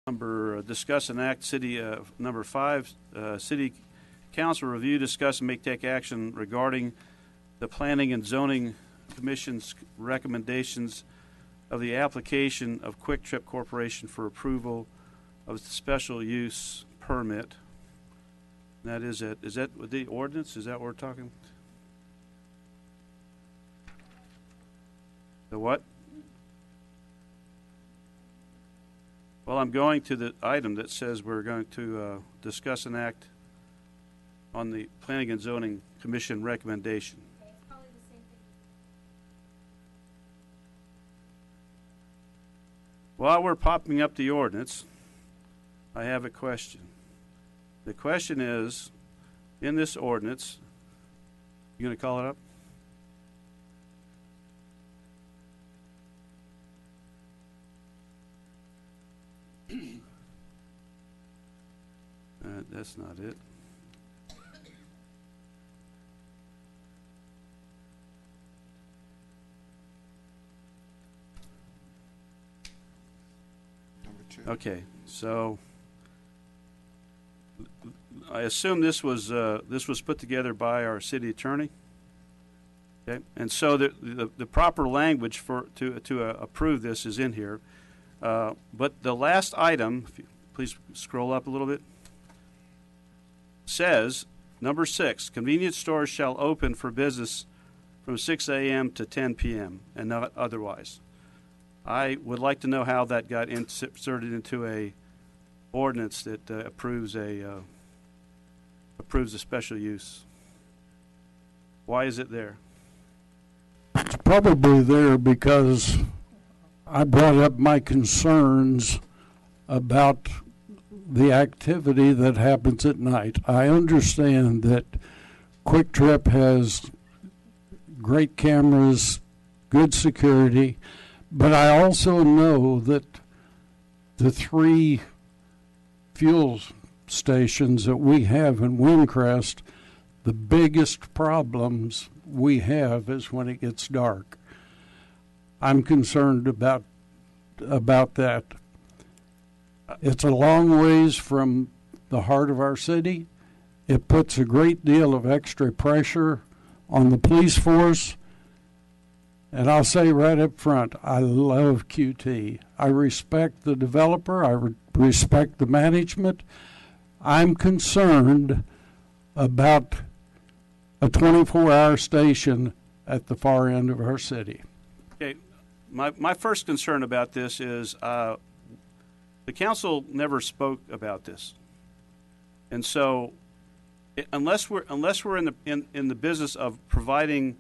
Discuss and act city, number 5, city council review, discuss and take action regarding the Planning and Zoning Commission's recommendations of the application of Quick Trip Corporation for approval of the special use permit. That is it. Is that the ordinance? Is that what we're talking? The what? Well, I'm going to the item that says we're going to discuss and act on the Planning and Zoning Commission recommendation. Okay, it's probably the same thing. While we're popping up the ordinance, I have a question. The question is, in this ordinance, you going to call it up? That's not it. Number 2. Okay, so I assume this was put together by our city attorney. Okay, and so the proper language to approve this is in here, but the last item, if you please scroll up a little bit, says number 6: convenience stores shall open for business from 6 a.m. to 10 p.m. and not otherwise. I would like to know how that got inserted into a ordinance that approves a special use. Why is it there? It's probably there because I brought up my concerns about the activity that happens at night. I understand that Quick Trip has great cameras, good security, but I also know that the 3 fuel stations that we have in Windcrest, the biggest problems we have is when it gets dark. I'm concerned about that. It's a long ways from the heart of our city. It puts a great deal of extra pressure on the police force. And I'll say right up front, I love QT. I respect the developer. I respect the management. I'm concerned about a 24-hour station at the far end of our city. Okay, my first concern about this is the council never spoke about this, and so unless we're in the business of providing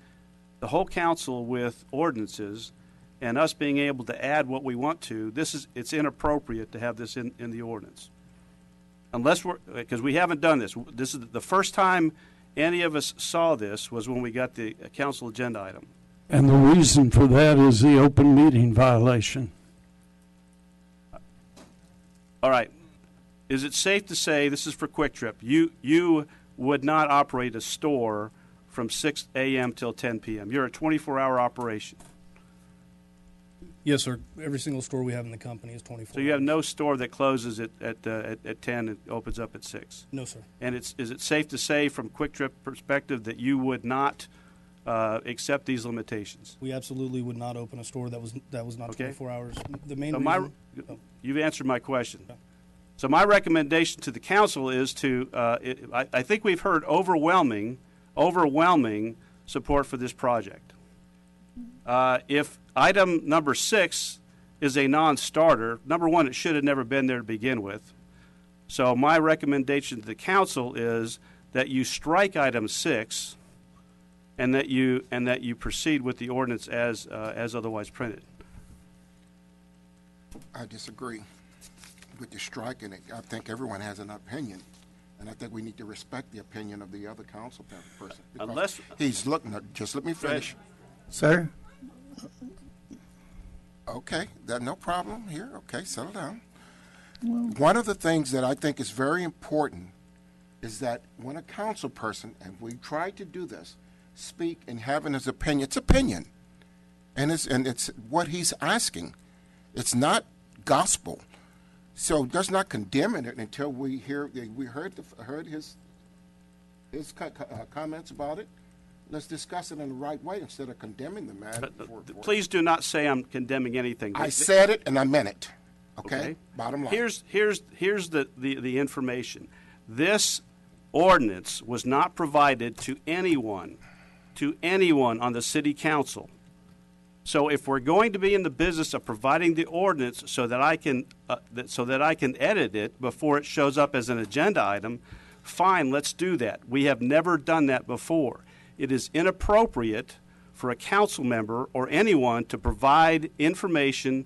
the whole council with ordinances and us being able to add what we want to, it's inappropriate to have this in the ordinance. Unless because we haven't done this. This is the first time any of us saw this was when we got the council agenda item. And the reason for that is the open meeting violation. All right. Is it safe to say, this is for Quick Trip, you would not operate a store from 6 a.m. till 10 p.m.? You're a 24-hour operation. Yes, sir. Every single store we have in the company is 24 So you have no store that closes at 10 and opens up at 6? No, sir. And is it safe to say from Quick Trip perspective that you would not accept these limitations? We absolutely would not open a store that was not Okay. 24 hours. The main So reason... you've answered my question. Okay. So my recommendation to the council is to, I think we've heard overwhelming support for this project. If item number 6 is a non-starter, number 1, it should have never been there to begin with. So my recommendation to the council is that you strike item 6 and that you proceed with the ordinance as otherwise printed. I disagree with the striking it. I think everyone has an opinion, and I think we need to respect the opinion of the other council person. Unless he's looking at, just let me finish. Sir? Okay, no problem here. Okay, settle down. One of the things that I think is very important is that when a council person, and we try to do this, speak and having his opinion, it's opinion, and it's what he's asking. It's not gospel. So just not condemning it until we heard his comments about it. Let's discuss it in the right way instead of condemning the man. Please do not say I'm condemning anything. I said it and I meant it. Okay? Bottom line. Here's the information. This ordinance was not provided to anyone on the city council. So if we're going to be in the business of providing the ordinance so that I can edit it before it shows up as an agenda item, fine, let's do that. We have never done that before. It is inappropriate for a council member or anyone to provide information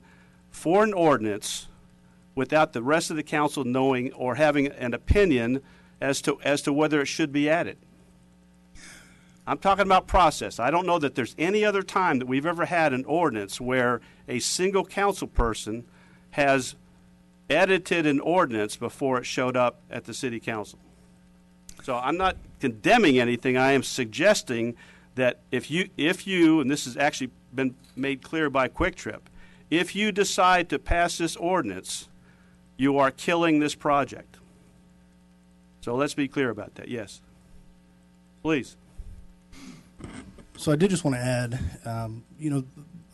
for an ordinance without the rest of the council knowing or having an opinion as to whether it should be added. I'm talking about process. I don't know that there's any other time that we've ever had an ordinance where a single council person has edited an ordinance before it showed up at the city council. So I'm not condemning anything. I am suggesting that if you, and this has actually been made clear by Quick Trip, if you decide to pass this ordinance, you are killing this project. So let's be clear about that. Yes. Please. So I did just want to add,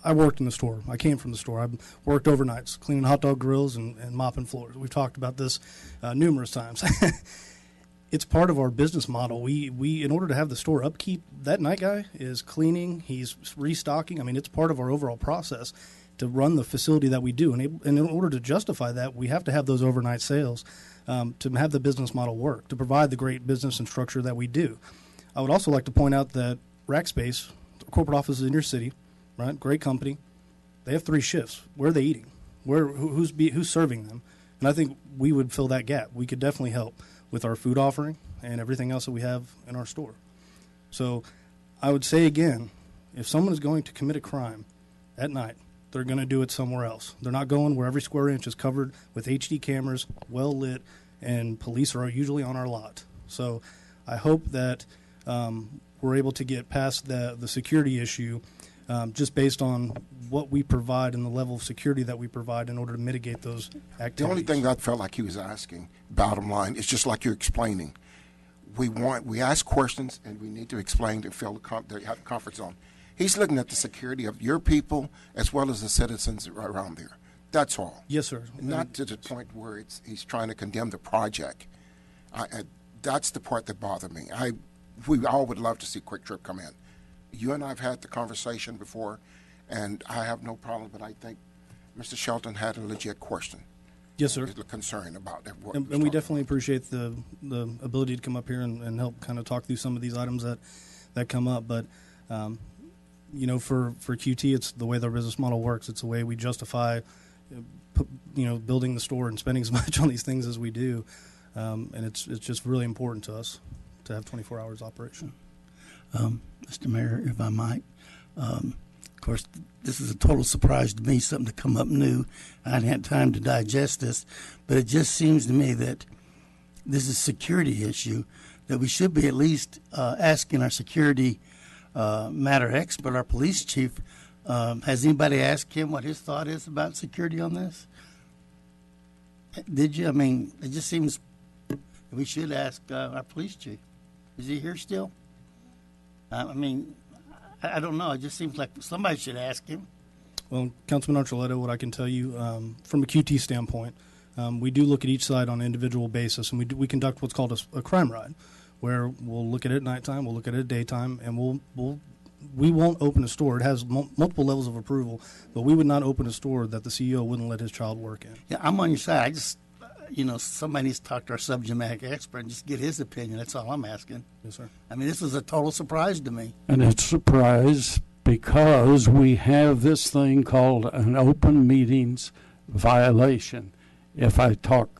I worked in the store. I came from the store. I worked overnights, cleaning hot dog grills and mopping floors. We've talked about this numerous times. It's part of our business model. We in order to have the store upkeep, that night guy is cleaning, he's restocking. I mean, it's part of our overall process to run the facility that we do. And in order to justify that, we have to have those overnight sales to have the business model work, to provide the great business and structure that we do. I would also like to point out that Rackspace, corporate offices in your city, right? Great company. They have 3 shifts. Where are they eating? Who's serving them? And I think we would fill that gap. We could definitely help with our food offering and everything else that we have in our store. So I would say again, if someone is going to commit a crime at night, they're going to do it somewhere else. They're not going where every square inch is covered with HD cameras, well lit, and police are usually on our lot. So I hope that we're able to get past the security issue just based on what we provide and the level of security that we provide in order to mitigate those activities. The only thing that I felt like he was asking, bottom line, is just like you're explaining. We ask questions and we need to explain to fill the comfort zone. He's looking at the security of your people as well as the citizens around there. That's all. Yes, sir. Not to the point where he's trying to condemn the project. That's the part that bothered me. We all would love to see Quick Trip come in. You and I have had the conversation before, and I have no problem, but I think Mr. Shelton had a legit question. Yes, sir. A concern about that. And we definitely appreciate the ability to come up here and help kind of talk through some of these items that come up. But, for QT, it's the way their business model works. It's the way we justify, building the store and spending as much on these things as we do. And it's just really important to us to have 24 hours operation. Mr. Mayor, if I might, of course, this is a total surprise to me, something to come up new. I hadn't had time to digest this, but it just seems to me that this is a security issue, that we should be at least asking our security matter expert, our police chief, has anybody asked him what his thought is about security on this? Did you? I mean, it just seems we should ask our police chief. Is he here still? I don't know. It just seems like somebody should ask him. Well, Councilman Archuleta, what I can tell you from a QT standpoint, we do look at each side on an individual basis, and we conduct what's called a crime ride, where we'll look at it at nighttime, we'll look at it at daytime, and we won't open a store. It has multiple levels of approval, but we would not open a store that the CEO wouldn't let his child work in. Yeah, I'm on your side. I just, somebody needs to talk to our subject matter expert and just get his opinion. That's all I'm asking. Yes, sir. I mean, this is a total surprise to me. And it's a surprise because we have this thing called an open meetings violation. If I talk